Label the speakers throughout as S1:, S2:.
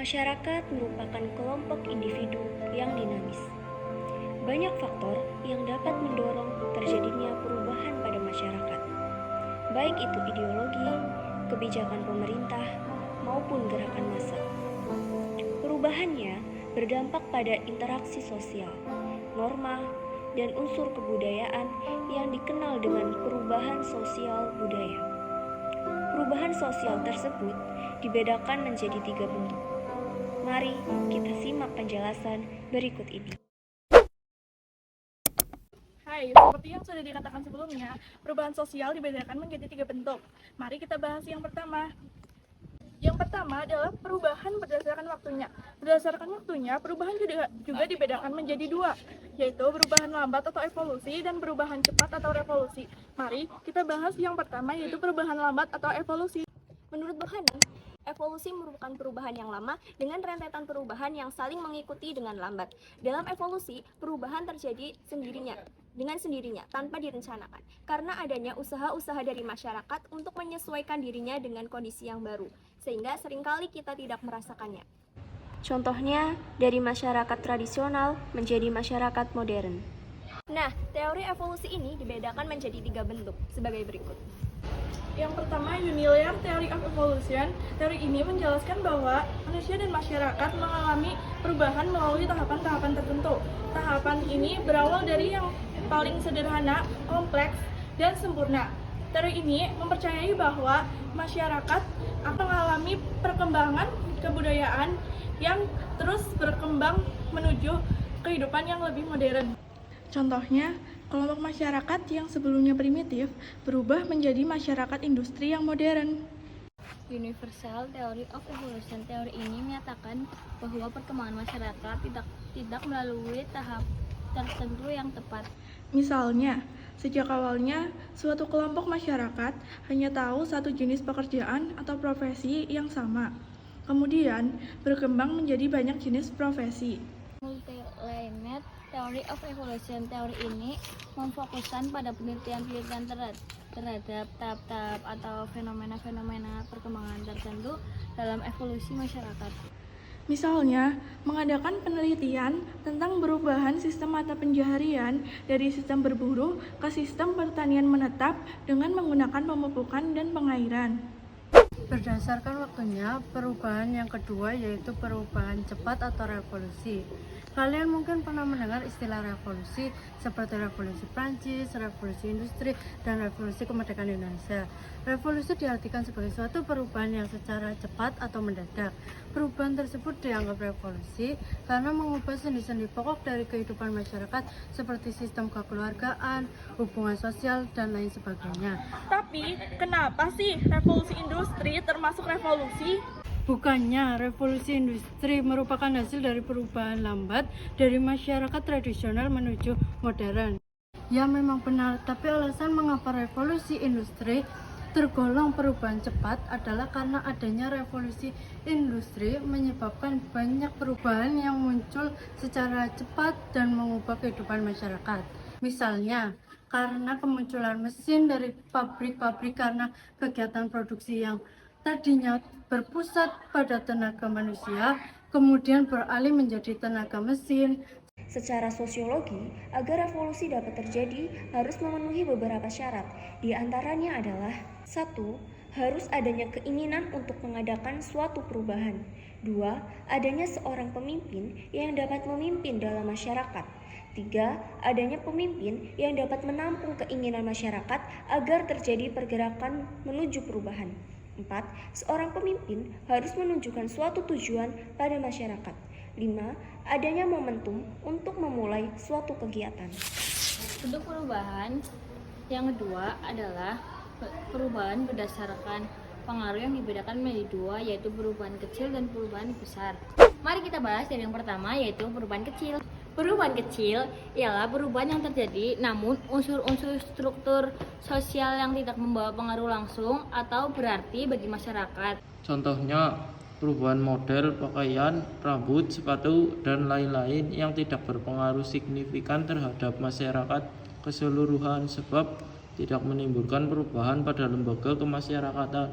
S1: Masyarakat merupakan kelompok individu yang dinamis. Banyak faktor yang dapat mendorong terjadinya perubahan pada masyarakat, baik itu ideologi, kebijakan pemerintah, maupun gerakan massa. Perubahannya berdampak pada interaksi sosial, norma, dan unsur kebudayaan yang dikenal dengan perubahan sosial budaya. Perubahan sosial tersebut dibedakan menjadi 3 bentuk. Mari kita simak penjelasan berikut ini.
S2: Hai, seperti yang sudah dikatakan sebelumnya, perubahan sosial dibedakan menjadi 3 bentuk. Mari kita bahas yang pertama. Yang pertama adalah perubahan berdasarkan waktunya. Berdasarkan waktunya, perubahan juga dibedakan menjadi 2, yaitu perubahan lambat atau evolusi dan perubahan cepat atau revolusi. Mari kita bahas yang pertama, yaitu perubahan lambat atau evolusi.
S3: Menurut Burhani, evolusi merupakan perubahan yang lama dengan rentetan perubahan yang saling mengikuti dengan lambat. Dalam evolusi, perubahan terjadi dengan sendirinya, tanpa direncanakan, karena adanya usaha-usaha dari masyarakat untuk menyesuaikan dirinya dengan kondisi yang baru, sehingga seringkali kita tidak merasakannya.
S1: Contohnya, dari masyarakat tradisional menjadi masyarakat modern.
S3: Nah, teori evolusi ini dibedakan menjadi 3 bentuk, sebagai berikut.
S2: Yang pertama, Unilayer Theory of Evolution. Teori ini menjelaskan bahwa manusia dan masyarakat mengalami perubahan melalui tahapan-tahapan tertentu. Tahapan ini berawal dari yang paling sederhana, kompleks, dan sempurna. Teori ini mempercayai bahwa masyarakat akan mengalami perkembangan kebudayaan yang terus berkembang menuju kehidupan yang lebih modern. Contohnya, kelompok masyarakat yang sebelumnya primitif berubah menjadi masyarakat industri yang modern.
S4: Universal Theory of Evolution. Teori ini menyatakan bahwa perkembangan masyarakat tidak melalui tahap tertentu yang tepat.
S2: Misalnya, sejak awalnya suatu kelompok masyarakat hanya tahu satu jenis pekerjaan atau profesi yang sama. Kemudian berkembang menjadi banyak jenis profesi.
S4: Multi-layered Theory of Evolution. Teori ini memfokuskan pada penelitian terhadap tahap-tahap atau fenomena-fenomena perkembangan tertentu dalam evolusi masyarakat.
S2: Misalnya, mengadakan penelitian tentang perubahan sistem mata pencaharian dari sistem berburu ke sistem pertanian menetap dengan menggunakan pemupukan dan pengairan.
S5: Berdasarkan waktunya, perubahan yang kedua yaitu perubahan cepat atau revolusi. Kalian mungkin pernah mendengar istilah revolusi seperti revolusi Prancis, revolusi industri, dan revolusi kemerdekaan Indonesia. Revolusi diartikan sebagai suatu perubahan yang secara cepat atau mendadak. Perubahan tersebut dianggap revolusi karena mengubah sendi-sendi pokok dari kehidupan masyarakat seperti sistem kekeluargaan, hubungan sosial, dan lain sebagainya.
S2: Tapi, kenapa sih revolusi industri termasuk revolusi?
S5: Bukannya revolusi industri merupakan hasil dari perubahan lambat dari masyarakat tradisional menuju modern. Ya memang benar, tapi alasan mengapa revolusi industri tergolong perubahan cepat adalah karena adanya revolusi industri menyebabkan banyak perubahan yang muncul secara cepat dan mengubah kehidupan masyarakat. Misalnya, karena kemunculan mesin dari pabrik-pabrik karena kegiatan produksi yang tadinya berpusat pada tenaga manusia, kemudian beralih menjadi tenaga mesin.
S1: Secara sosiologi, agar revolusi dapat terjadi harus memenuhi beberapa syarat. Di antaranya adalah 1. Harus adanya keinginan untuk mengadakan suatu perubahan. 2. Adanya seorang pemimpin yang dapat memimpin dalam masyarakat. 3. Adanya pemimpin yang dapat menampung keinginan masyarakat agar terjadi pergerakan menuju perubahan. 4. Seorang pemimpin harus menunjukkan suatu tujuan pada masyarakat. 5. Adanya momentum untuk memulai suatu kegiatan.
S4: Bentuk perubahan yang kedua adalah perubahan berdasarkan pengaruh yang dibedakan menjadi dua, yaitu perubahan kecil dan perubahan besar. Mari kita bahas dari yang pertama, yaitu perubahan kecil. Perubahan kecil ialah perubahan yang terjadi namun unsur-unsur struktur sosial yang tidak membawa pengaruh langsung atau berarti bagi masyarakat.
S6: Contohnya, perubahan model pakaian, rambut, sepatu, dan lain-lain yang tidak berpengaruh signifikan terhadap masyarakat keseluruhan sebab tidak menimbulkan perubahan pada lembaga kemasyarakatan.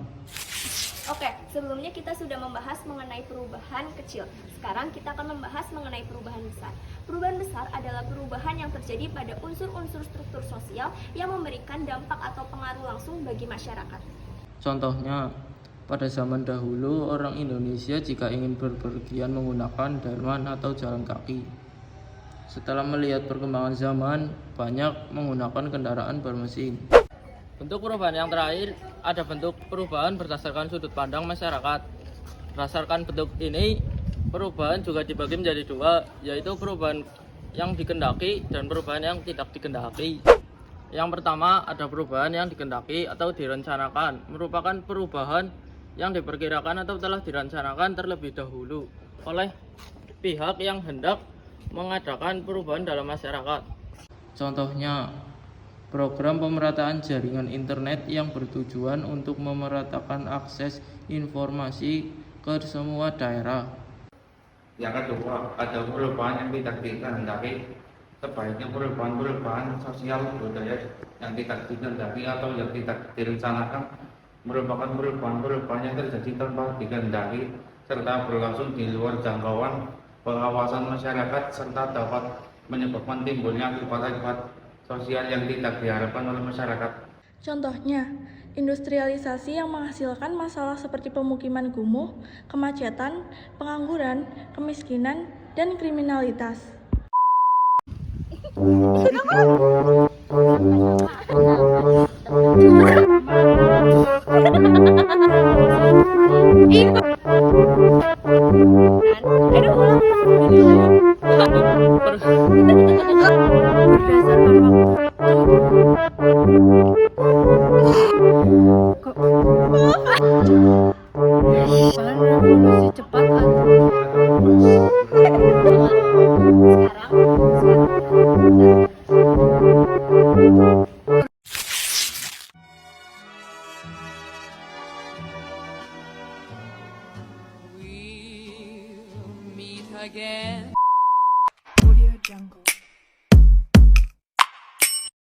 S3: Oke, sebelumnya kita sudah membahas mengenai perubahan kecil. Sekarang kita akan membahas mengenai perubahan besar. Perubahan besar adalah perubahan yang terjadi pada unsur-unsur struktur sosial yang memberikan dampak atau pengaruh langsung bagi masyarakat.
S6: Contohnya, pada zaman dahulu orang Indonesia jika ingin berpergian menggunakan delman atau jalan kaki. Setelah melihat perkembangan zaman, banyak menggunakan kendaraan bermesin. Bentuk perubahan yang terakhir ada bentuk perubahan berdasarkan sudut pandang masyarakat. Berdasarkan bentuk ini, perubahan juga dibagi menjadi dua, yaitu perubahan yang dikehendaki dan perubahan yang tidak dikehendaki. Yang pertama ada perubahan yang dikehendaki atau direncanakan, merupakan perubahan yang diperkirakan atau telah direncanakan terlebih dahulu oleh pihak yang hendak mengadakan perubahan dalam masyarakat. Contohnya, program pemerataan jaringan internet yang bertujuan untuk memeratakan akses informasi ke semua daerah.
S7: Yang kedua, ada perubahan yang tidak dikehendaki, sebaiknya perubahan sosial budaya yang tidak dikehendaki atau yang tidak direncanakan merupakan perubahan yang terjadi tanpa dikehendaki serta berlangsung di luar jangkauan pengawasan masyarakat serta dapat menyebabkan timbulnya akibat sosial yang tidak diharapkan oleh masyarakat.
S2: Contohnya, industrialisasi yang menghasilkan masalah seperti pemukiman kumuh, kemacetan, pengangguran, kemiskinan, dan kriminalitas.
S5: Bahan revolusi cepat
S8: We'll meet again.
S2: Audio Jungle.